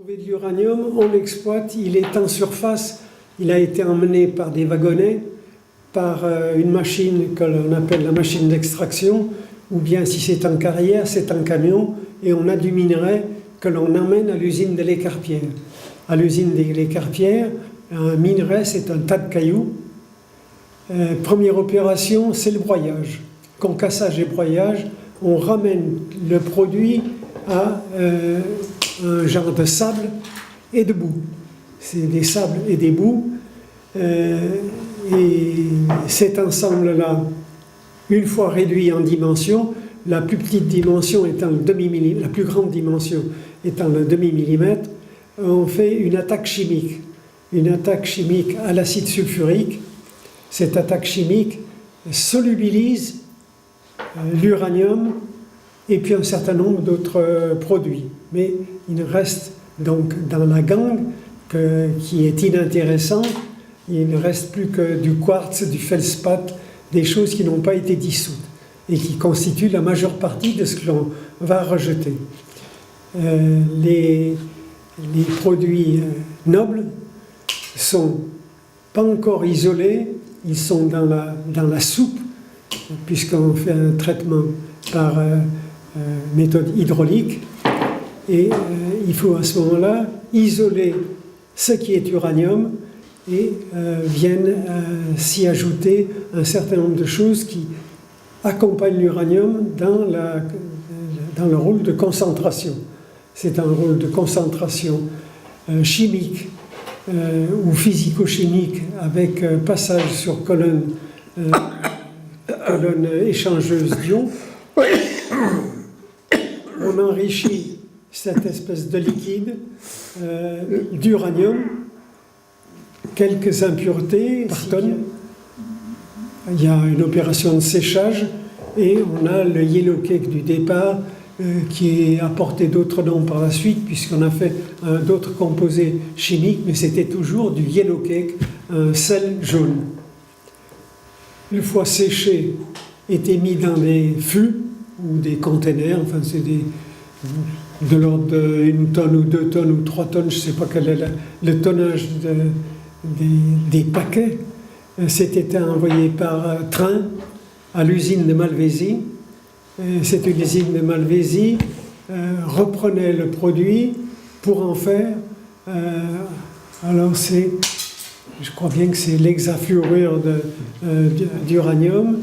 trouver de l'uranium, on l'exploite, il est en surface, il a été emmené par des wagonnets, par une machine que l'on appelle la machine d'extraction, ou bien si c'est en carrière, c'est en camion, et on a du minerai que l'on emmène à l'usine de l'Écarpière. À l'usine de l'Écarpière, un minerai, c'est un tas de cailloux. Première opération, c'est le broyage. Concassage et broyage, on ramène le produit à un genre de sable et de boue. C'est des sables et des boues. Et cet ensemble-là, une fois réduit en dimension, la plus petite dimension étant le demi-millimètre, la plus grande dimension étant le demi-millimètre, on fait une attaque chimique. Une attaque chimique à l'acide sulfurique. Cette attaque chimique solubilise l'uranium et puis un certain nombre d'autres produits. Mais il reste donc dans la gangue qui est inintéressante, il ne reste plus que du quartz, du feldspath, des choses qui n'ont pas été dissoutes et qui constituent la majeure partie de ce que l'on va rejeter. Les produits nobles sont pas encore isolés, ils sont dans la soupe, puisqu'on fait un traitement par méthode hydraulique, et il faut à ce moment-là isoler ce qui est uranium et viennent s'y ajouter un certain nombre de choses qui accompagnent l'uranium dans le rôle de concentration. C'est un rôle de concentration chimique ou physico-chimique avec passage sur colonne échangeuse d'ions. On enrichit cette espèce de liquide d'uranium, quelques impuretés par tonne. Il y a une opération de séchage et on a le yellow cake du départ qui est apporté d'autres noms par la suite puisqu'on a fait d'autres composés chimiques, mais c'était toujours du yellow cake, un sel jaune. Une fois séché, était mis dans des fûts ou des containers, enfin c'est de l'ordre d'1 tonne ou 2 tonnes ou 3 tonnes, je ne sais pas quel est le tonnage des paquets. C'était envoyé par train à l'usine de Malvézy. Cette usine de Malvézy reprenait le produit pour en faire, alors je crois bien que c'est l'hexafluorure d'uranium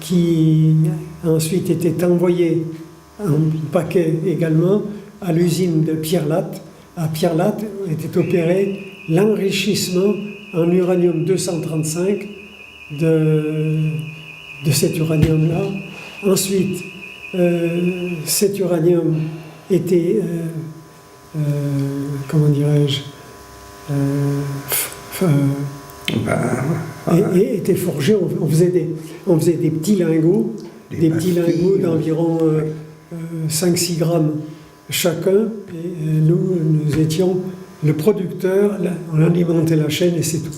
qui ensuite était envoyé en paquet également à l'usine de Pierrelatte. À Pierrelatte était opéré l'enrichissement en uranium 235 de cet uranium-là. Ensuite, cet uranium était, comment dirais-je, et était forgé. On faisait des petits lingots, d'environ 5-6 grammes chacun, et nous étions le producteur, on alimentait la chaîne et c'est tout.